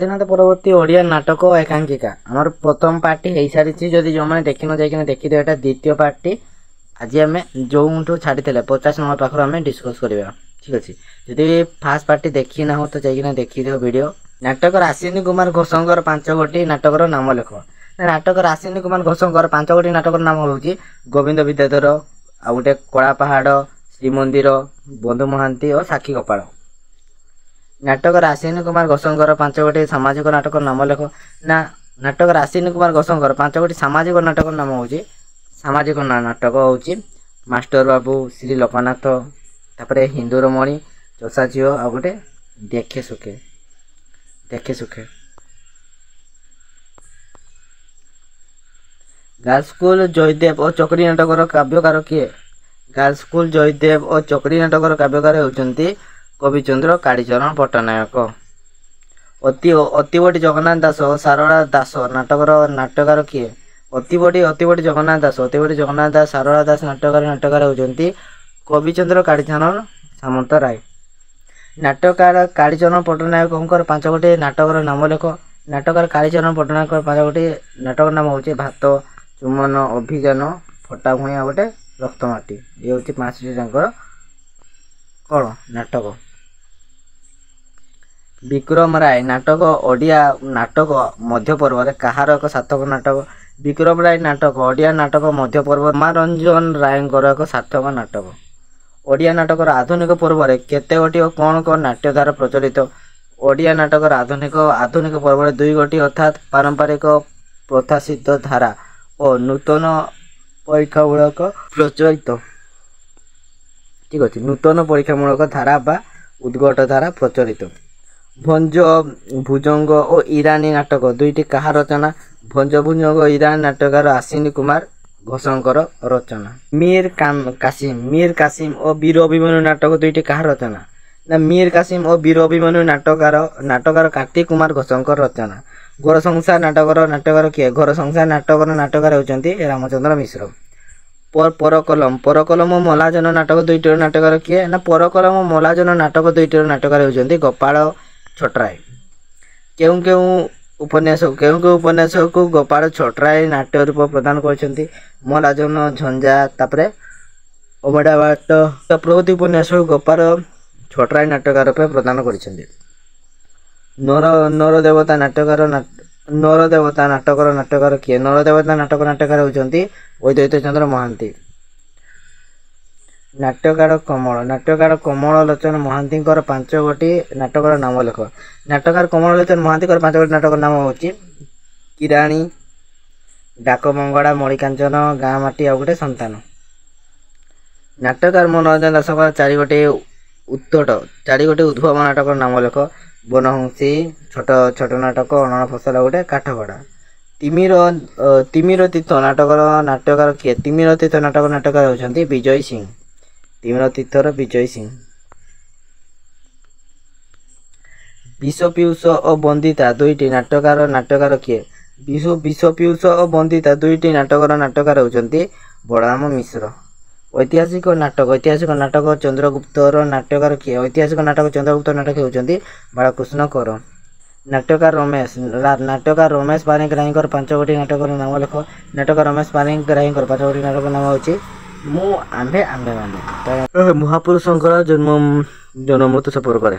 ସ୍ୱାଧୀନତା ପରବର୍ତ୍ତୀ ଓଡ଼ିଆ ନାଟକ ଓ ଏକାଙ୍କିକା ଆମର ପ୍ରଥମ ପାର୍ଟି ହେଇସାରିଛି। ଯଦି ଯେଉଁମାନେ ଦେଖିନ ଯାଇକିନା ଦେଖିଦେବେ, ଏଇଟା ଦ୍ୱିତୀୟ ପାର୍ଟି। ଆଜି ଆମେ ଯେଉଁଠୁ ଛାଡ଼ିଥିଲେ 50 ନମ୍ବର ପାଖରୁ ଆମେ ଡିସ୍କସ୍ କରିବା, ଠିକ୍ ଅଛି। ଯଦି ଫାର୍ଷ୍ଟ ପାର୍ଟି ଦେଖି ନାହୁଁ ତ ଯାଇକିନା ଦେଖିଦିଅ ଭିଡ଼ିଓ। ନାଟକର ଆଶ୍ୱିନୀ କୁମାର ଘୋଷଙ୍କର 5 ଗୋଟି ନାଟକର ନାମ ଲେଖ। ନାଟକର ଆଶ୍ୱିନୀ କୁମାର ଘୋଷଙ୍କର 5 ଗୋଟି ନାଟକର ନାମ ହେଉଛି ଗୋବିନ୍ଦ ବିଦ୍ୟାଧର, ଆଉ ଗୋଟେ କଳାପାହାଡ଼, ଶ୍ରୀମନ୍ଦିର, ବନ୍ଧୁ ମହାନ୍ତି ଓ ସାକ୍ଷୀ ଗୋପାଳ। ନାଟକର ଆଶ୍ୱିନୀ କୁମାର ଘୋଷଙ୍କର 5 ଗୋଟି ସାମାଜିକ ନାଟକର ନାମ ଲେଖ। ନା ନାଟକର ଆଶ୍ୱିନୀ କୁମାର ଘୋଷଙ୍କର 5 ଗୋଟି ସାମାଜିକ ନାଟକର ନାମ ହେଉଛି ସାମାଜିକ ନାଟକ ହେଉଛି ମାଷ୍ଟର ବାବୁ, ଶ୍ରୀ ଲୋକନାଥ, ତାପରେ ହିନ୍ଦୁର ମଣି, ଚଷା ଝିଅ, ଆଉ ଗୋଟେ ଦେଖେ ସୁଖେ। ଗାର୍ଲସ ସ୍କୁଲ ଜୟଦେବ ଓ ଚକ୍ରୀ ନାଟକର କାବ୍ୟକାର କିଏ? ଗାର୍ଲସ ସ୍କୁଲ ଜୟଦେବ ଓ ଚକ୍ରୀ ନାଟକର କାବ୍ୟକାର ହେଉଛନ୍ତି କବିଚନ୍ଦ୍ର କାଳୀଚରଣ ପଟ୍ଟନାୟକ। ଅତିବଡ଼ି ଜଗନ୍ନାଥ ଦାସ ଓ ସାରଳା ଦାସ ନାଟକର ନାଟକକାର କିଏ? ଅତିବଡ଼ି ଜଗନ୍ନାଥ ଦାସ, ସାରଳା ଦାସ ନାଟକକାର ହେଉଛନ୍ତି କବିଚନ୍ଦ୍ର କାଳୀଚରଣ ସାମନ୍ତରାୟ। ନାଟକକାର କାଳୀଚରଣ ପଟ୍ଟନାୟକଙ୍କର 5 ଗୋଟି ନାଟକର ନାମ ଲେଖ। ନାଟକର କାଳୀଚରଣ ପଟ୍ଟନାୟକଙ୍କର 5 ଗୋଟି ନାଟକର ନାମ ହେଉଛି ଭାତ, ଚୁମ୍ବନ, ଅଭିଯାନ, ଫଟା ଭୂଇଁ, ଆଉ ଗୋଟେ ରକ୍ତମାଟି। ଏ ହେଉଛି 5ଟି ତାଙ୍କର କ'ଣ ନାଟକ। ବିକ୍ରମ ରାୟ ନାଟକ ଓଡ଼ିଆ ନାଟକ ମଧ୍ୟପର୍ବରେ କାହାର ଏକ ସାର୍ଥକ ନାଟକ? ବିକ୍ରମ ରାୟ ନାଟକ ଓଡ଼ିଆ ନାଟକ ମଧ୍ୟପର୍ବ ରମାରଞ୍ଜନ ରାୟଙ୍କର ଏକ ସାର୍ଥକ ନାଟକ। ଓଡ଼ିଆ ନାଟକର ଆଧୁନିକ ପର୍ବରେ କେତେ ଗୋଟି ଓ କ'ଣ କ'ଣ ନାଟ୍ୟଧାରା ପ୍ରଚଳିତ? ଓଡ଼ିଆ ନାଟକର ଆଧୁନିକ ପର୍ବରେ 2 ଗୋଟି, ଅର୍ଥାତ୍ ପାରମ୍ପରିକ ପ୍ରଥାସିଦ୍ଧ ଧାରା ଓ ନୂତନ ପରୀକ୍ଷାମୂଳକ ପ୍ରଚଳିତ। ଠିକ୍ ଅଛି, ନୂତନ ପରୀକ୍ଷାମୂଳକ ଧାରା ବା ଉଦ୍ଗଟ ଧାରା ପ୍ରଚଳିତ। ଭଞ୍ଜ ଭୁଜଙ୍ଗ ଓ ଇରାନୀ ନାଟକ 2ଟି କାହା ରଚନା? ଭଞ୍ଜ ଭୁଜଙ୍ଗ ଓ ଇରାନୀ ନାଟକର ଆଶ୍ୱିନୀ କୁମାର ଘୋଷଙ୍କର ରଚନା। ମୀର କାସିମ ଓ ବୀର ଅଭିମନ୍ୟୁ ନାଟକ 2ଟି କାହା ରଚନା? ନା ମୀର କାସିମ ଓ ବୀର ଅଭିମନ୍ୟୁ ନାଟକର କାର୍ତ୍ତିକ କୁମାର ଘୋଷଙ୍କର ରଚନା। ଘର ସଂସାର ନାଟକର କିଏ? ଘର ସଂସାର ନାଟକର ହେଉଛନ୍ତି ରାମଚନ୍ଦ୍ର ମିଶ୍ର। ପରକଲମ ଓ ମଲାଜନ ନାଟକ 2ଟିର ନାଟକର କିଏ? ନା ପରକଲମ ଓ ମଲାଜନ ନାଟକ 2ଟିର ନାଟକର ହେଉଛନ୍ତି ଗୋପାଳ ଛୋଟରାୟ। କେଉଁ ଉପନ୍ୟାସକୁ ଗୋପାଳ ଛୋଟରାୟ ନାଟ୍ୟ ରୂପ ପ୍ରଦାନ କରିଛନ୍ତି? ମଲାଜନ, ଝଞ୍ଜା, ତାପରେ ଅବଢ଼ା ବାଟ ପ୍ରଭୃତି ଉପନ୍ୟାସକୁ ଗୋପାଳ ଛୋଟରାୟ ନାଟକ ରୂପେ ପ୍ରଦାନ କରିଛନ୍ତି। ନରଦେବତା ନାଟକର ନାଟକର କିଏ? ନରଦେବତା ନାଟକର ହେଉଛନ୍ତି ଅଦ୍ୱୈତ ଚନ୍ଦ୍ର ମହାନ୍ତି। ନାଟ୍ୟକାର କମଳ ଲୋଚନ ମହାନ୍ତିଙ୍କର 5 ଗୋଟି ନାଟକର ନାମ ଲେଖ। ନାଟକକାର କମଳ ଲୋଚନ ମହାନ୍ତିଙ୍କର 5 ଗୋଟି ନାଟକର ନାମ ହେଉଛି କିରାଣୀ, ଡାକମଙ୍ଗଳା, ମଣିକାଞ୍ଚନ, ଗାଁ ମାଟି, ଆଉ ଗୋଟେ ସନ୍ତାନ। ନାଟ୍ୟକାର ମନୋରଞ୍ଜନ ଦାସଙ୍କର 4 ଗୋଟି ଉଦ୍ଭବ ନାଟକର ନାମ ଲେଖ। ବନହଂସୀ, ଛୋଟ ନାଟକ, ଅଣଣା ଫସଲ, ଗୋଟେ କାଠଗଡ଼ା। ତିମିର ତୀର୍ଥ ନାଟକର କିଏ? ତିମିର ତୀର୍ଥ ନାଟକର ହେଉଛନ୍ତି ବିଜୟ ସିଂ। ବିଷ ପିୟୁଷ ଓ ବନ୍ଦିତା 2ଟି ନାଟକର କିଏ? ବିଷ ପିୟୁଷ ଓ ବନ୍ଦିତା 2ଟି ନାଟକର ହେଉଛନ୍ତି ବଳରାମ ମିଶ୍ର। ଐତିହାସିକ ନାଟକ ଚନ୍ଦ୍ରଗୁପ୍ତର ନାଟକର କିଏ? ଐତିହାସିକ ନାଟକ ଚନ୍ଦ୍ରଗୁପ୍ତର ନାଟକ ହେଉଛନ୍ତି ବାଳକୃଷ୍ଣ କର। ନାଟ୍ୟକାର ରମେଶ ପାଣିଗ୍ରାହୀଙ୍କର 5 ଗୋଟି ନାଟକର ନାମ ଲେଖ। ନାଟକକାର ରମେଶ ପାଣିଗ୍ରାହୀଙ୍କର 5 ଗୋଟି ନାଟକର ନାମ ହେଉଛି ମୁଁ ଆମ୍ଭେମାନେ। ମହାପୁରୁଷଙ୍କର ଜନ୍ମ ମୃତ୍ୟୁ ସମ୍ପର୍କରେ।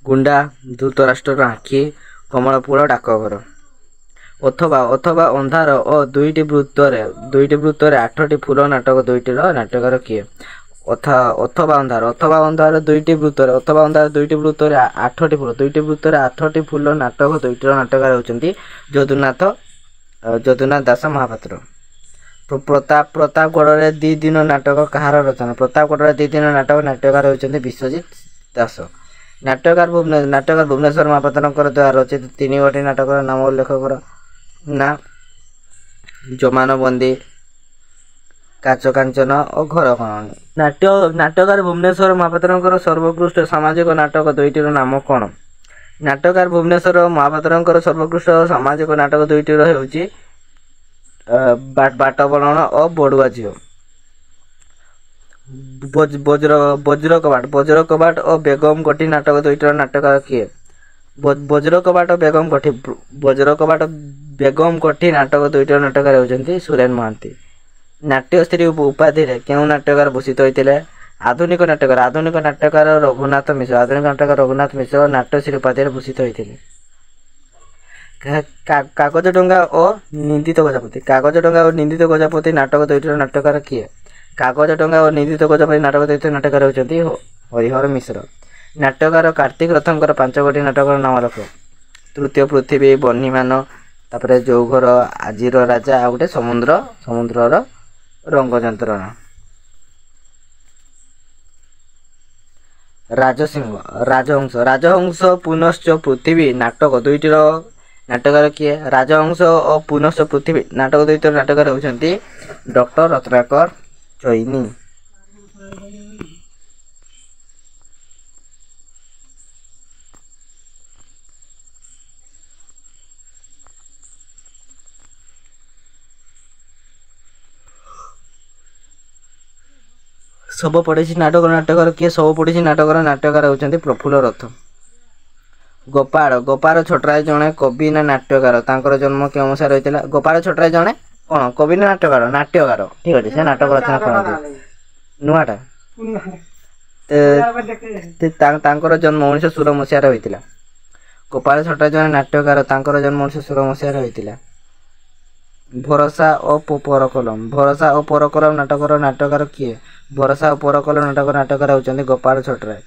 ଗୁଣ୍ଡା, ଧୃତରାଷ୍ଟ୍ରର ଆଖି, କମଳପୁର ଡାକଘର। ଅଥବା ଅନ୍ଧାର ଓ 2ଟି ବୃତ୍ତରେ 8ଟି ଫୁଲ ନାଟକ 2ଟିର ନାଟକର କିଏ? ଅଥବା ଅନ୍ଧାର 2ଟି ବୃତ୍ତରେ 8ଟି ଫୁଲ ନାଟକ 2ଟିର ନାଟକର ହେଉଛନ୍ତି ଯଦୁନାଥ ଦାସ ମହାପାତ୍ର। ପ୍ରତାପଗଡ଼ରେ 2 ଦିନ ନାଟକ କାହାର ରଚନା? ପ୍ରତାପଗଡ଼ରେ 2 ଦିନ ନାଟକର ହେଉଛନ୍ତି ବିଶ୍ୱଜିତ ଦାସ। ନାଟ୍ୟକାର ଭୁବନେଶ୍ୱର ମହାପାତ୍ରଙ୍କର ଦ୍ୱାରା ରଚିତ 3 ଗୋଟି ନାଟକର ନାମ ଉଲ୍ଲେଖ କର। ନା ଜମାନବନ୍ଦୀ, କାଚକାଞ୍ଚନ ଓ ଘର କଣନି। ନାଟ୍ୟକାର ଭୁବନେଶ୍ୱର ମହାପାତ୍ରଙ୍କର ସର୍ବୋତ୍କୃଷ୍ଟ ସାମାଜିକ ନାଟକ 2ଟିର ନାମ କ'ଣ? ନାଟ୍ୟକାର ଭୁବନେଶ୍ୱର ମହାପାତ୍ରଙ୍କର ସର୍ବୋତ୍କୃଷ୍ଟ ସାମାଜିକ ନାଟକ 2ଟିର ହେଉଛି ବାଟବରଣ ଓ ବଡ଼ୁଆ ଝିଅ। ବଜ୍ର କବାଟ ଓ ବେଗମ ଗୋଟି ନାଟକ 2ଟିର ନାଟକକାର କିଏ? ବଜ୍ର କବାଟ ବେଗମ କୋଠି ବଜ୍ର କବାଟ ବେଗମ କୋଠି ନାଟକ ଦୁଇଟି ନାଟକରେ ହେଉଛନ୍ତି ସୁରେନ ମହାନ୍ତି। ନାଟ୍ୟଶ୍ରୀ ଉପାଧିରେ କେଉଁ ନାଟ୍ୟକାର ଭୂଷିତ ହୋଇଥିଲେ? ଆଧୁନିକ ନାଟ୍ୟକାର ରଘୁନାଥ ମିଶ୍ର ନାଟ୍ୟଶ୍ରୀ ଉପାଧିରେ ଭୂଷିତ ହୋଇଥିଲେ। କାଗଜ ଡଙ୍ଗା ଓ ନିନ୍ଦିତ ଗଜପତି ନାଟକ ଦୁଇଟିର ନାଟ୍ୟକାର କିଏ? କାଗଜ ଡଙ୍ଗା ଓ ନିନ୍ଦିତ ଗଜପତି ନାଟକ ଦୁଇଟିର ନାଟ୍ୟକାର ହେଉଛନ୍ତି ହରିହର ମିଶ୍ର। ନାଟ୍ୟକାର କାର୍ତ୍ତିକ ରଥଙ୍କର 5ଗୋଟି ନାଟକର ନାମ ଲେଖ। ତୃତୀୟ ପୃଥିବୀ, ବହ୍ନିମାନ, ତାପରେ ଯୌଘର, ଆଜିର ରାଜା, ଆଉ ଗୋଟେ ସମୁଦ୍ରର ରଙ୍ଗ ଯନ୍ତ୍ରଣା। ରାଜହଂସ ପୁନଶ୍ଚ ପୃଥିବୀ ନାଟକ ଦୁଇଟିର ନାଟକକାର କିଏ? ରାଜହଂସ ଓ ପୁନଶ୍ଚ ପୃଥିବୀ ନାଟକ ଦୁଇଟିର ନାଟକକାର ହେଉଛନ୍ତି ଡକ୍ଟର ରତ୍ନାକର ଚଇନି। ଶବ ପଡ଼ିଛି ନାଟକର କିଏ? ଶବ ପଡ଼ିଛି ନାଟକର ନାଟ୍ୟକାର ହେଉଛନ୍ତି ପ୍ରଫୁଲ୍ଲ ରଥ। ଗୋପାଳ ଛୋଟରାୟ ଜଣେ କବି ନା ନାଟ୍ୟକାର? ତାଙ୍କର ଜନ୍ମ କେଉଁ ମସିହାରେ ହୋଇଥିଲା? ଗୋପାଳ ଛୋଟରାୟ ଜଣେ କ'ଣ କବି ନା ନାଟ୍ୟକାର? ନାଟ୍ୟକାର। ଠିକ୍ ଅଛି, ସେ ନାଟକ ରଚନା କରନ୍ତି। ନୂଆଟା ତାଙ୍କର ଜନ୍ମ 1916 ମସିହାରେ ହୋଇଥିଲା। ଗୋପାଳ ଛୋଟରାୟ ଜଣେ ନାଟ୍ୟକାର, ତାଙ୍କର ଜନ୍ମ 1916 ମସିହାରେ ହୋଇଥିଲା। ଭରସା ଓ ପରକଲମ ନାଟକର ନାଟ୍ୟକାର କିଏ? ଭରସା ଓ ପରକଲମ ନାଟକର ନାଟ୍ୟକାର ହେଉଛନ୍ତି ଗୋପାଳ ଛୋଟରାୟ।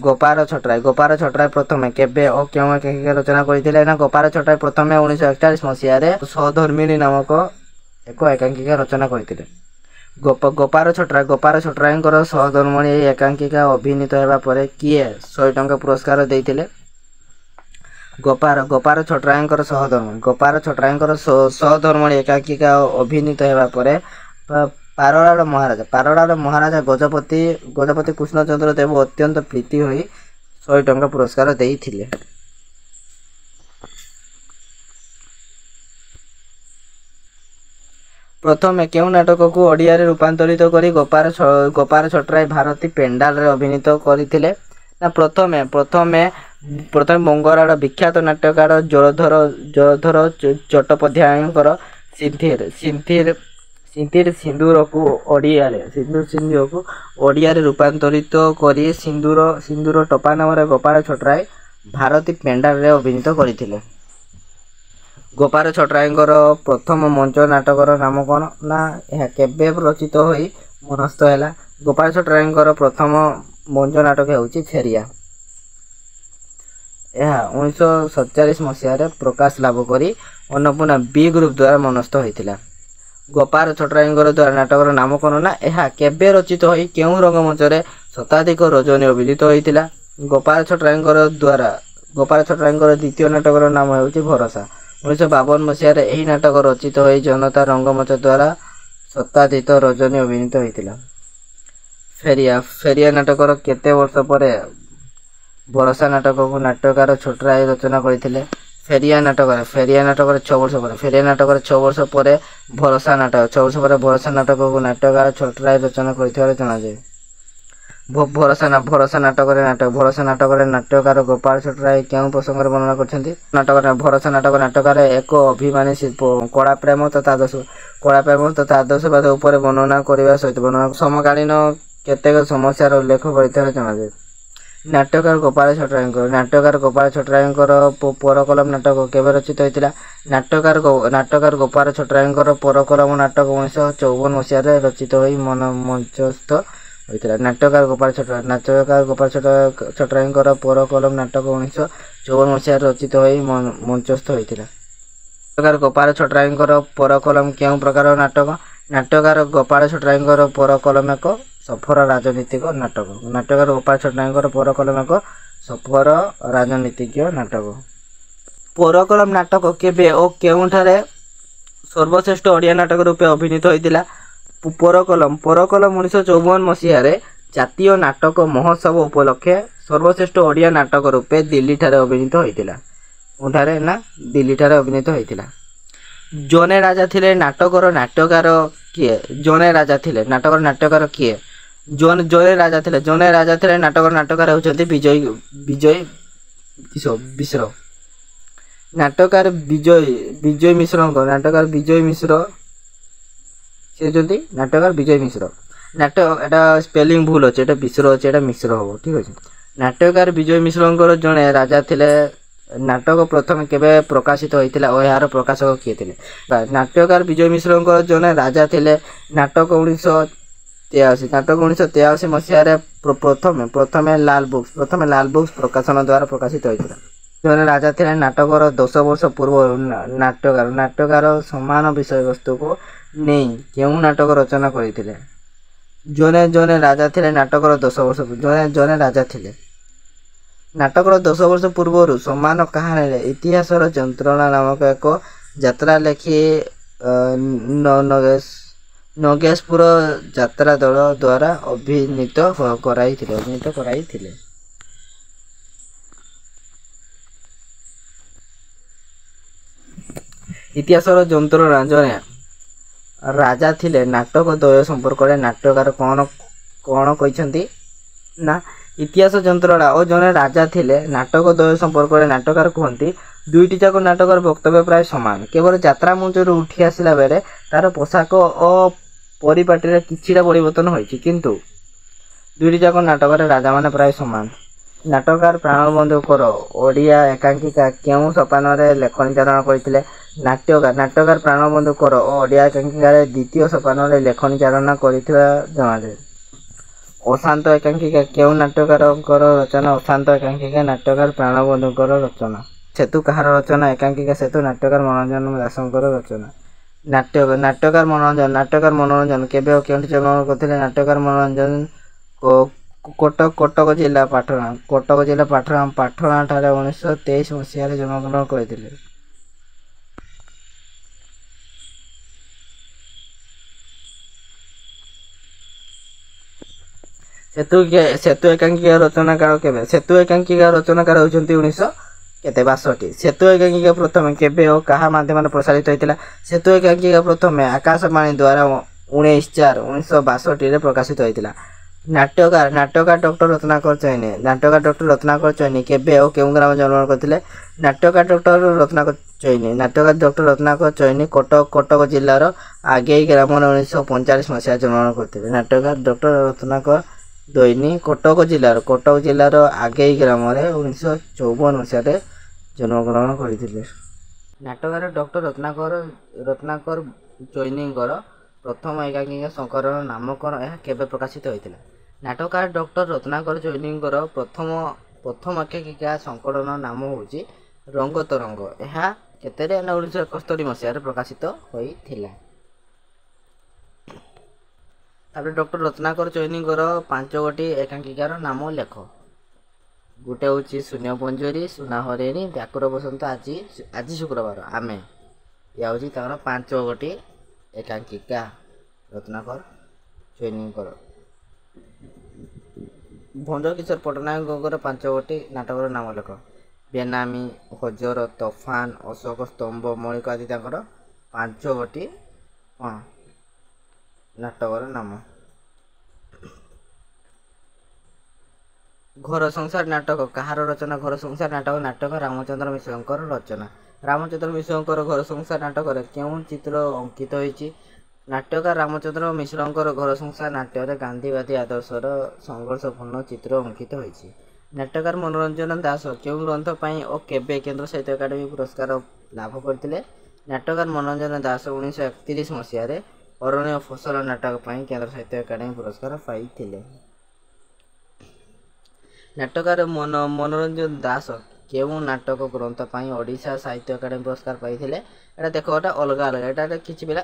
ଗୋପାଳ ଛୋଟରାୟ ପ୍ରଥମେ କେବେ ଓ କେଉଁ ଏକାଙ୍କିକା ରଚନା କରିଥିଲେ? ନା ଗୋପାଳ ଛୋଟରାୟ ପ୍ରଥମେ 1941 ମସିହାରେ ସହଧର୍ମିଣୀ ନାମକ ଏକ ଏକାଙ୍କିକା ରଚନା କରିଥିଲେ। ଗୋପାଳ ଛୋଟରାୟଙ୍କର ସହଧର୍ମିଣୀ ଏହି ଏକାଙ୍କିକା ଅଭିନୀତ ହେବା ପରେ କିଏ 100 ଟଙ୍କା ପୁରସ୍କାର ଦେଇଥିଲେ? ଗୋପାଳ ଛୋଟରାୟଙ୍କର ସହଧର୍ମିଣୀ ଏକାଙ୍କିକା ଅଭିନୀତ ହେବା ପରେ ପାରଳାର ମହାରାଜା ଗଜପତି କୃଷ୍ଣଚନ୍ଦ୍ର ଦେବ ଅତ୍ୟନ୍ତ ପ୍ରୀତି ହୋଇ 100 ଟଙ୍କା ପୁରସ୍କାର ଦେଇଥିଲେ। ପ୍ରଥମେ କେଉଁ ନାଟକକୁ ଓଡ଼ିଆରେ ରୂପାନ୍ତରିତ କରି ଗୋପାଳ ଛୋଟରାୟ ଭାରତୀ ପେଣ୍ଡାଲରେ ଅଭିନୀତ କରିଥିଲେ? ନା ପ୍ରଥମେ ବଙ୍ଗଳାର ବିଖ୍ୟାତ ନାଟ୍ୟକାର ଜଳଧର ଚଟ୍ଟୋପାଧ୍ୟାୟଙ୍କର ସିନ୍ଧିର ସିନ୍ଦୁରକୁ ଓଡ଼ିଆରେ ରୂପାନ୍ତରିତ କରି ସିନ୍ଦୁର ଟପା ନାମରେ ଗୋପାଳ ଛୋଟରାୟ ଭାରତୀ ପେଣ୍ଡାଲରେ ଅଭିନୀତ କରିଥିଲେ। ଗୋପାଳ ଛୋଟରାୟଙ୍କର ପ୍ରଥମ ମଞ୍ଚ ନାଟକର ନାମ କ'ଣ? ନା ଏହା କେବେ ରଚିତ ହୋଇ ମନସ୍ଥ ହେଲା? ଗୋପାଳ ଛୋଟରାୟଙ୍କର ପ୍ରଥମ ମଞ୍ଚ ନାଟକ ହେଉଛି ଫେରିଆ। ଏହା 1947 ମସିହାରେ ପ୍ରକାଶ ଲାଭ କରି ଅନ୍ନପୂର୍ଣ୍ଣା B ଗ୍ରୁପ ଦ୍ୱାରା ମନସ୍ଥ ହୋଇଥିଲା। ଗୋପାଳ ଛୋଟରାୟଙ୍କର ଦ୍ୱାରା ନାଟକର ନାମ କ'ଣ? ନା ଏହା କେବେ ରଚିତ ହୋଇ କେଉଁ ରଙ୍ଗମଞ୍ଚରେ ଶତାଧିକ ରଜନୀ ଅଭିନୀତ ହୋଇଥିଲା? ଗୋପାଳ ଛୋଟରାୟଙ୍କର ଦ୍ୱିତୀୟ ନାଟକର ନାମ ହେଉଛି ଭରସା। 1952 ମସିହାରେ ଏହି ନାଟକ ରଚିତ ହୋଇ ଜନତା ରଙ୍ଗମଞ୍ଚ ଦ୍ୱାରା ଶତାଧିକ ରଜନୀ ଅଭିନୀତ ହୋଇଥିଲା। ଫେରିଆ ନାଟକର କେତେ ବର୍ଷ ପରେ ଭରସା ନାଟକକୁ ନାଟ୍ୟକାର ଛୋଟରାୟ ରଚନା କରିଥିଲେ? ଫେରିଆ ନାଟକରେ 6 ବର୍ଷ ପରେ ଭରସା ନାଟକକୁ ନାଟ୍ୟକାର ଛୋଟରାୟ ରଚନା କରିଥିବାର ଜଣାଯାଏ। ଭରସା ନାଟକରେ ନାଟ୍ୟକାର ଗୋପାଳ ଛୋଟରାୟ କେଉଁ ପ୍ରସଙ୍ଗରେ ବର୍ଣ୍ଣନା କରିଛନ୍ତି? ଭରସା ନାଟକରେ ଏକ ଅଭିମାନୀ ଶିଳ୍ପ କଳା ପ୍ରେମ ତଥା ଆଦର୍ଶବାଦ ଉପରେ ବର୍ଣ୍ଣନା କରିବା ସହିତ ସମକାଳୀନ କେତେକ ସମସ୍ୟାର ଉଲ୍ଲେଖ କରିଥିବାର ଜଣାଯାଏ। ନାଟ୍ୟକାର ଗୋପାଳ ଛୋଟରାୟଙ୍କର ପରକଲମ ନାଟକ କେବେ ରଚିତ ହୋଇଥିଲା? ନାଟ୍ୟକାର ଗୋପାଳ ଛୋଟରାୟଙ୍କର ପରକଲମ ନାଟକ 1954 ମସିହାରେ ରଚିତ ହୋଇ ମଞ୍ଚସ୍ଥ ହୋଇଥିଲା। ନାଟ୍ୟକାର ଗୋପାଳ ଛୋଟରାୟଙ୍କର ପରକଲମ ନାଟକ 1954 ମସିହାରେ ରଚିତ ହୋଇ ମଞ୍ଚସ୍ଥ ହୋଇଥିଲା। ନାଟ୍ୟକାର ଗୋପାଳ ଛୋଟରାୟଙ୍କର ପରକଲମ କେଉଁ ପ୍ରକାର ନାଟକ? ନାଟ୍ୟକାର ଗୋପାଳ ଛୋଟରାୟଙ୍କର ପରକଲମ ଏକ ସଫର ରାଜନୀତିକ ନାଟକ। ନାଟ୍ୟକାର ଗୋପାଳ ଛୋଟରାୟଙ୍କର ପରକଲମ ଏକ ସଫର ରାଜନୀତିଜ୍ଞ ନାଟକ। ପରକଲମ ନାଟକ କେବେ ଓ କେଉଁଠାରେ ସର୍ବଶ୍ରେଷ୍ଠ ଓଡ଼ିଆ ନାଟକ ରୂପେ ଅଭିନୀତ ହୋଇଥିଲା? ପରକଲମ 1954 ମସିହାରେ ଜାତୀୟ ନାଟକ ମହୋତ୍ସବ ଉପଲକ୍ଷେ ସର୍ବଶ୍ରେଷ୍ଠ ଓଡ଼ିଆ ନାଟକ ରୂପେ ଦିଲ୍ଲୀଠାରେ ଅଭିନୀତ ହୋଇଥିଲା। କେଉଁଠାରେ? ନା ଦିଲ୍ଲୀଠାରେ ଅଭିନୀତ ହୋଇଥିଲା। ଜଣେ ରାଜା ଥିଲେ ନାଟକର ନାଟ୍ୟକାର କିଏ? ଜଣେ ରାଜା ଥିଲେ ନାଟକର ନାଟ୍ୟକାର କିଏ? ଜଣେ ରାଜା ଥିଲେ ନାଟକର ନାଟ୍ୟକାର ହେଉଛନ୍ତି ବିଜୟ ମିଶ୍ର ନାଟକାର ବିଜୟ ମିଶ୍ରଙ୍କ ନାଟକାର ବିଜୟ ମିଶ୍ର ସେ ହେଉଛନ୍ତି ନାଟକାର ବିଜୟ ମିଶ୍ର। ଏଟା ସ୍ପେଲିଂ ଭୁଲ ଅଛି, ଏଟା ବିଶ୍ର ଅଛି, ଏଟା ମିଶ୍ର ହବ, ଠିକ ଅଛି। ନାଟକାର ବିଜୟ ମିଶ୍ରଙ୍କର ଜଣେ ରାଜା ଥିଲେ। ନାଟକ ପ୍ରଥମେ କେବେ ପ୍ରକାଶିତ ହୋଇଥିଲା ଓ ଏହାର ପ୍ରକାଶକ କିଏ ଥିଲେ? ନାଟ୍ୟକାର ବିଜୟ ମିଶ୍ରଙ୍କର ଜଣେ ରାଜା ଥିଲେ। ନାଟକ 1983 ମସିହାରେ ପ୍ରଥମେ ଲାଲ ବୁକ୍ସ ପ୍ରକାଶନ ଦ୍ୱାରା ପ୍ରକାଶିତ ହୋଇଥିଲା। ଜଣେ ରାଜା ଥିଲେ। ନାଟକର 10 ବର୍ଷ ପୂର୍ବରୁ ନାଟ୍ୟକାର ସମାନ ବିଷୟବସ୍ତୁକୁ ନେଇ କେଉଁ ନାଟକ ରଚନା କରିଥିଲେ? ଜଣେ ରାଜା ଥିଲେ। ନାଟକର 10 ବର୍ଷ ଜଣେ ରାଜା ଥିଲେ। ନାଟକର 10 ବର୍ଷ ପୂର୍ବରୁ ସମାନ କାହାଣୀରେ ଇତିହାସର ଯନ୍ତ୍ରଣା ନାମକ ଏକ ଯାତ୍ରା ଲେଖି ନଗେଶପୁର ଯାତ୍ରା ଦଳ ଦ୍ୱାରା ଅଭିନୀତ କରାଇଥିଲେ। ଇତିହାସର ଯନ୍ତ୍ରଣା ଜଣେ ରାଜା ଥିଲେ। ନାଟକ ଦ୍ୱୟ ସମ୍ପର୍କରେ ନାଟ୍ୟକାର କ'ଣ କହିଛନ୍ତି ନା ଇତିହାସ ଯନ୍ତ୍ରଣା ଓ ଜଣେ ରାଜା ଥିଲେ। ନାଟକ ଦ୍ୱୟ ସମ୍ପର୍କରେ ନାଟକକାର କୁହନ୍ତି ଦୁଇଟି ଯାକ ନାଟକର ବକ୍ତବ୍ୟ ପ୍ରାୟ ସମାନ। କେବଳ ଯାତ୍ରା ମଞ୍ଚରୁ ଉଠି ଆସିଲା ବେଳେ ତାର ପୋଷାକ ଓ ପରିପାଟିରେ କିଛିଟା ପରିବର୍ତ୍ତନ ହୋଇଛି, କିନ୍ତୁ ଦୁଇଟି ଯାକ ନାଟକରେ ରାଜାମାନେ ପ୍ରାୟ ସମାନ। ନାଟକକାର ପ୍ରାଣବନ୍ଧୁଙ୍କର ଓଡ଼ିଆ ଏକାଙ୍କିକା କେଉଁ ସୋପାନରେ ଲେଖନୀ ଚାରଣ କରିଥିଲେ? ନାଟକକାର ପ୍ରାଣବନ୍ଧୁଙ୍କର ଓଡ଼ିଆ ଏକାଙ୍କିକାରେ ଦ୍ୱିତୀୟ ସୋପାନରେ ଲେଖନୀ ଚାଳନା କରିଥିବା ଜଣାଯାଏ। ଅଶାନ୍ତ ଏକାଙ୍କିକା କେଉଁ ନାଟ୍ୟକାରଙ୍କର ରଚନା? ଅଶାନ୍ତ ଏକାଙ୍କିକା ନାଟ୍ୟକାର ପ୍ରାଣବନ୍ଧୁଙ୍କର ରଚନା। ସେତୁ କାହାର ରଚନା? ଏକାଙ୍କିକା ସେତୁ ନାଟ୍ୟକାର ମନୋରଞ୍ଜନ ଦାସଙ୍କର ରଚନା। ନାଟ୍ୟକାର ମନୋରଞ୍ଜନ କେବେ ଓ କେଉଁଠି ଜନ୍ମଗ୍ରହଣ କରିଥିଲେ? ନାଟ୍ୟକାର ମନୋରଞ୍ଜନ କଟକ ଜିଲ୍ଲା ପାଟଣାଠାରେ 1923 ମସିହାରେ ଜନ୍ମଗ୍ରହଣ କରିଥିଲେ। ସେତୁ ଏକାଙ୍କିକା ରଚନାକାର କେବେ? ସେତୁ ଏକାଙ୍କିକା ରଚନାକାର ହେଉଛନ୍ତି 1962। ସେତୁ ଏକାଙ୍କିକା ପ୍ରଥମେ କେବେ ଓ କାହା ମାଧ୍ୟମରେ ପ୍ରସାରିତ ହୋଇଥିଲା? ସେତୁ ଏକାଙ୍କିକା ପ୍ରଥମେ ଆକାଶବାଣୀ ଦ୍ୱାରା 19/4/1962ରେ ପ୍ରକାଶିତ ହୋଇଥିଲା। ନାଟ୍ୟକାର ଡକ୍ଟର ରତ୍ନାକର ଚଇନି କେବେ ଓ କେଉଁ ଗ୍ରାମରେ ଜନ୍ମଗ୍ରହଣ କରିଥିଲେ? ନାଟ୍ୟକାର ଡକ୍ଟର ରତ୍ନାକର ଚଇନି କଟକ ଜିଲ୍ଲାର ଆଗେଇ ଗ୍ରାମରେ 1945 ମସିହାରେ ଜନ୍ମଗ୍ରହଣ କରିଥିଲେ। ନାଟ୍ୟକାର ଡକ୍ଟର ରତ୍ନାକର ଚଇନି କଟକ ଜିଲ୍ଲାର ଆଗେଇ ଗ୍ରାମରେ 1954 ମସିହାରେ ଜନ୍ମଗ୍ରହଣ କରିଥିଲେ। ନାଟକକାର ଡକ୍ଟର ରତ୍ନାକର ଚଇନିଙ୍କର ପ୍ରଥମ ଏକାଙ୍କିକା ସଂକଳନ ନାମ କ'ଣ? ଏହା କେବେ ପ୍ରକାଶିତ ହୋଇଥିଲା? ନାଟକକାର ଡକ୍ଟର ରତ୍ନାକର ଚଇନିଙ୍କର ପ୍ରଥମ ଏକାଙ୍କିକା ସଂକଳନ ନାମ ହେଉଛି ରଙ୍ଗ ତରଙ୍ଗ। ଏହା କେତେରେ? 1971 ମସିହାରେ ପ୍ରକାଶିତ ହୋଇଥିଲା। ତାପରେ ଡକ୍ଟର ରତ୍ନାକର ଚଇନିଙ୍କର 5ଗୋଟି ଏକାଙ୍କିକାର ନାମ ଲେଖ। ଗୋଟେ ହେଉଛି ଶୂନ୍ୟପଞ୍ଜୁରୀ, ସୁନାହରିଣୀ, ବ୍ୟାକୁର ବସନ୍ତ, ଆଜି ଶୁକ୍ରବାର, ଆମେ। ଏହା ହେଉଛି ତାଙ୍କର 5ଗୋଟି ଏକାଙ୍କିକା ରତ୍ନାକର ଚଇନିଙ୍କର। ଭଞ୍ଜକିଶୋର ପଟ୍ଟନାୟକଙ୍କର 5ଗୋଟି ନାଟକର ନାମ ଲେଖ। ବେନାମୀ, ହଜର, ତୋଫାନ, ଅଶୋକ ସ୍ତମ୍ଭ, ମୌଳିକ ଆଦି ତାଙ୍କର 5ଗୋଟି ନାଟକର ନାମ। ଘର ସଂସାର ନାଟକ କାହାର ରଚନା? ଘର ସଂସାର ନାଟକ ନାଟକ ରାମଚନ୍ଦ୍ର ମିଶ୍ରଙ୍କର ରଚନା। ରାମଚନ୍ଦ୍ର ମିଶ୍ରଙ୍କର ଘର ସଂସାର ନାଟକରେ କେଉଁ ଚିତ୍ର ଅଙ୍କିତ ହୋଇଛି? ନାଟ୍ୟକାର ରାମଚନ୍ଦ୍ର ମିଶ୍ରଙ୍କର ଘର ସଂସାର ନାଟ୍ୟରେ ଗାନ୍ଧୀବାଦୀ ଆଦର୍ଶର ସଂଘର୍ଷପୂର୍ଣ୍ଣ ଚିତ୍ର ଅଙ୍କିତ ହୋଇଛି। ନାଟ୍ୟକାର ମନୋରଞ୍ଜନ ଦାସ କେଉଁ ଗ୍ରନ୍ଥ ପାଇଁ ଓ କେବେ କେନ୍ଦ୍ର ସାହିତ୍ୟ ଏକାଡେମୀ ପୁରସ୍କାର ଲାଭ କରିଥିଲେ? ନାଟ୍ୟକାର ମନୋରଞ୍ଜନ ଦାସ 1931 ମସିହାରେ ଅରଣ୍ୟ ଫସଲ ନାଟକ ପାଇଁ କେନ୍ଦ୍ର ସାହିତ୍ୟ ଏକାଡେମୀ ପୁରସ୍କାର ପାଇଥିଲେ। ନାଟ୍ୟକାର ମନୋରଞ୍ଜନ ଦାସ କେଉଁ ନାଟକ ଗ୍ରନ୍ଥ ପାଇଁ ଓଡ଼ିଶା ସାହିତ୍ୟ ଏକାଡେମୀ ପୁରସ୍କାର ପାଇଥିଲେ? ଏଇଟା ଦେଖ, ଏଟା ଅଲଗା ଏଟା କିଛି ପିଲା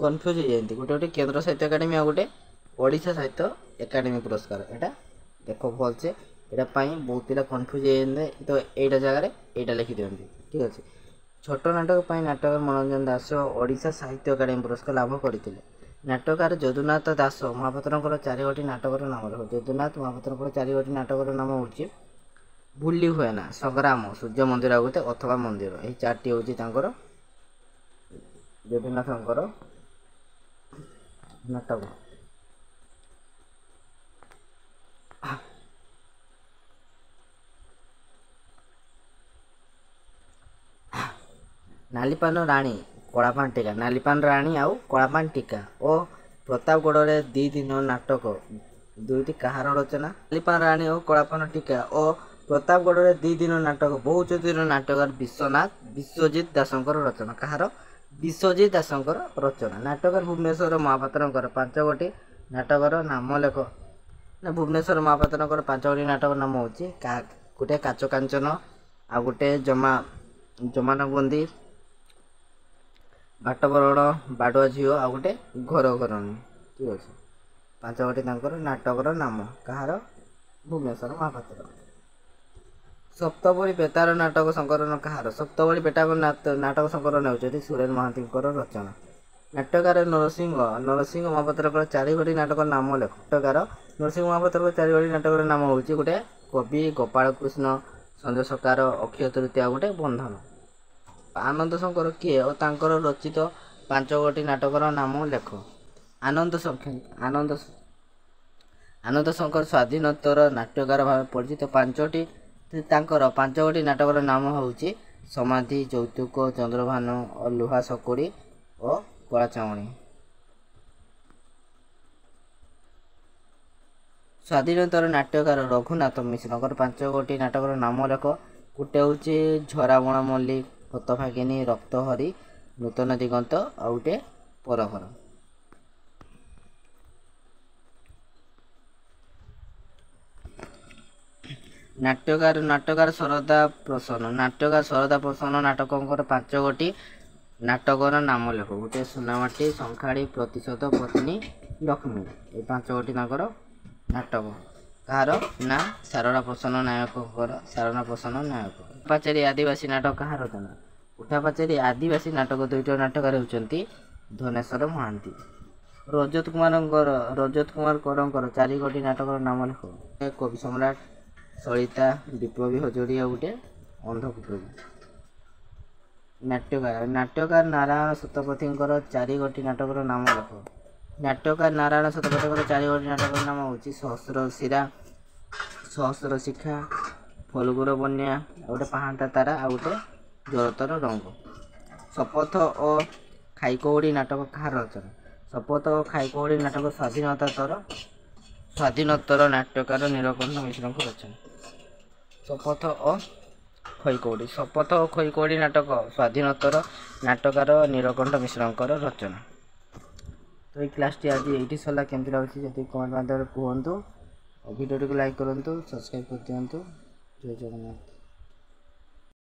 କନଫ୍ୟୁଜ୍ ହେଇଯାନ୍ତି। ଗୋଟେ କେନ୍ଦ୍ର ସାହିତ୍ୟ ଏକାଡେମୀ ଆଉ ଗୋଟେ ଓଡ଼ିଶା ସାହିତ୍ୟ ଏକାଡେମୀ ପୁରସ୍କାର। ଏଟା ଦେଖ ଭଲସେ, ଏଟା ପାଇଁ ବହୁତ ପିଲା କନଫ୍ୟୁଜ୍ ହେଇଯାନ୍ତି, ତ ଏଇଟା ଜାଗାରେ ଏଇଟା ଲେଖିଦିଅନ୍ତି, ଠିକ୍ ଅଛି। ଛୋଟ ନାଟକ ପାଇଁ ନାଟ୍ୟକାର ମନୋରଞ୍ଜନ ଦାସ ଓଡ଼ିଶା ସାହିତ୍ୟ ଏକାଡେମୀ ପୁରସ୍କାର ଲାଭ କରିଥିଲେ। ନାଟକକାର ଯଦୁନାଥ ଦାସ ମହାପାତ୍ରଙ୍କର 4ଗୋଟି ନାଟକର ନାମ ଲେଖ। ଯଦୁନାଥ ମହାପାତ୍ରଙ୍କର 4ଗୋଟି ନାଟକର ନାମ ହେଉଛି ଭୁଲି ହୁଏନା, ସଂଗ୍ରାମ, ସୂର୍ଯ୍ୟ ମନ୍ଦିର ଆଉ ଗୋଟେ ଅଥବା ମନ୍ଦିର। ଏହି 4ଟି ହେଉଛି ତାଙ୍କର ଯଦୁନାଥଙ୍କର ନାଟକ। ନାଲିପାନ ରାଣୀ କଳାପାନ ଟୀକା ନାଲିପାନ ରାଣୀ ଆଉ କଳାପାନ ଟୀକା ଓ ପ୍ରତାପଗଡ଼ରେ 2 ଦିନ ନାଟକ ଦୁଇଟି କାହାର ରଚନା? ନାଲିପାନ ରାଣୀ ଓ କଳାପାନ ଟୀକା ଓ ପ୍ରତାପଗଡ଼ରେ 2 ଦିନ ନାଟକ ବହୁଚତୁର ନାଟକର ବିଶ୍ୱଜିତ ଦାସଙ୍କର ରଚନା। କାହାର? ବିଶ୍ୱଜିତ ଦାସଙ୍କର ରଚନା। ନାଟକର ଭୁବନେଶ୍ୱର ମହାପାତ୍ରଙ୍କର 5 ଗୋଟି ନାଟକର ନାମ ଲେଖ। ନା ଭୁବନେଶ୍ୱର ମହାପାତ୍ରଙ୍କର 5 ଗୋଟି ନାଟକର ନାମ ହେଉଛି ଗୋଟେ କାଚ କାଞ୍ଚନ, ଆଉ ଗୋଟେ ଜମାନବନ୍ଦୀ, ବାଟବରଣ, ବାଡ଼ୁଆ ଝିଅ, ଆଉ ଗୋଟେ ଘର ଘରଣୀ। ଠିକ୍ ଅଛି, 5 ଗୋଟି ତାଙ୍କର ନାଟକର ନାମ। କାହାର? ଭୁବନେଶ୍ୱର ମହାପାତ୍ର। ସପ୍ତପରୀ ବେତାର ନାଟକ ସଂକଳନ କାହାର? ସପ୍ତପରୀ ବେତାର ନାଟକ ସଂକଳନ ହେଉଛନ୍ତି ସୁରେନ ମହାନ୍ତିଙ୍କର ରଚନା। ନାଟ୍ୟକାର ନରସିଂହ ମହାପାତ୍ରଙ୍କର 4 ଗୋଟି ନାଟକର ନାମ ଲେଖ। ନାଟ୍ୟକାର ନରସିଂହ ମହାପାତ୍ରଙ୍କର 4 ଗୋଟି ନାଟକର ନାମ ହେଉଛି ଗୋଟେ କବି, ଗୋପାଳକୃଷ୍ଣ, ସଞ୍ଜୟ ସକାର, ଅକ୍ଷୟ ତୃତୀୟା, ଗୋଟେ ବନ୍ଧନ। ଆନନ୍ଦ ଶଙ୍କର କିଏ ଓ ତାଙ୍କର ରଚିତ 5 ଗୋଟି ନାଟକର ନାମ ଲେଖ। ଆନନ୍ଦ ଶଙ୍କର ସ୍ୱାଧୀନୋତ୍ତର ନାଟ୍ୟକାର ଭାବେ ପରିଚିତ। ତାଙ୍କର 5 ଗୋଟି ନାଟକର ନାମ ହେଉଛି ସମାଧି, ଯୌତୁକ, ଚନ୍ଦ୍ରଭାନୁ, ଲୁହା ସକୁଡ଼ି ଓ କଳାଚାଉଣୀ। ସ୍ୱାଧୀନୋତ୍ତର ନାଟ୍ୟକାର ରଘୁନାଥ ମିଶ୍ରଙ୍କର 5 ଗୋଟି ନାଟକର ନାମ ଲେଖ। ଗୋଟେ ହେଉଛି ଝରାବଣ ମଲ୍ଲିକ, ହତଭାଗିନୀ, ରକ୍ତହରି, ନୂତନ ଦିଗନ୍ତ, ଆଉ ଗୋଟେ ପରଘର। ନାଟ୍ୟକାର ଶରଦା ପ୍ରସନ୍ନ ନାଟକଙ୍କର 5 ଗୋଟି ନାଟକର ନାମ ଲେଖ। ଗୋଟେ ସୁନାମାଟି, ଶଙ୍ଖାଳି, ପ୍ରତିଶୋଧ, ପତ୍ନୀ ଲକ୍ଷ୍ମୀ। এই 5 ଗୋଟି ତାଙ୍କର ନାଟକ। କାହାର? ନା ସାରଳା ପ୍ରସନ୍ନ ନାୟକ। ପାଚେରୀ ଆଦିବାସୀ ନାଟକ କାହାର ରଚନା? ଉଠା ପାଚେରୀ ଆଦିବାସୀ ନାଟକ 2ଟି ନାଟକକାର ହେଉଛନ୍ତି ଧନେଶ୍ୱର ମହାନ୍ତି। ରଜତ କୁମାର କରଙ୍କର 4 ଗୋଟି ନାଟକର ନାମ ଲେଖ। କବି ସମ୍ରାଟ, ସଳିତା, ବିପ୍ଳବୀ ହଜୁରୀ, ଆଉ ଗୋଟେ ଅନ୍ଧପୁତ୍ରୀ। ନାଟ୍ୟକାର ନାରାୟଣ ଶତପଥୀଙ୍କର 4 ଗୋଟି ନାଟକର ନାମ ଲେଖ। ନାଟ୍ୟକାର ନାରାୟଣ ଶତପଥୀଙ୍କର 4 ଗୋଟି ନାଟକର ନାମ ହେଉଛି ସହସ୍ରଶିରା, ସହସ୍ର ଶିଖା, ଫଲଗୁର ବନ୍ୟା, ଆଉ ଗୋଟେ ପାହାନ୍ତା ତାରା, ଆଉ ଗୋଟେ ଜଳତର ରଙ୍ଗ। ଶପଥ ଓ ଖାଇକଉଡ଼ି ନାଟକ କାହାର ରଚନା? ଶପଥ ଓ ଖାଇକଉଡ଼ି ନାଟକ ସ୍ୱାଧୀନୋତ୍ତର ନାଟ୍ୟକାର ନୀଳକଣ୍ଠ ମିଶ୍ରଙ୍କ ରଚନା। ଶପଥ ଓ ଖଇକଉଡ଼ି ନାଟକ ସ୍ୱାଧୀନୋତ୍ତର ନାଟ୍ୟକାର ନୀଳକଣ୍ଠ ମିଶ୍ରଙ୍କର ରଚନା। ତ ଏଇ କ୍ଲାସ୍ଟି ଆଜି ଏଇଠି ସରିଲା। କେମିତି ଲାଗୁଛି ଯଦି କମେଣ୍ଟ ମାଧ୍ୟମରେ କୁହନ୍ତୁ। ଭିଡ଼ିଓଟିକୁ ଲାଇକ୍ କରନ୍ତୁ, ସବସ୍କ୍ରାଇବ୍ କରିଦିଅନ୍ତୁ। ଜୟ ଜଗନ୍ନାଥ।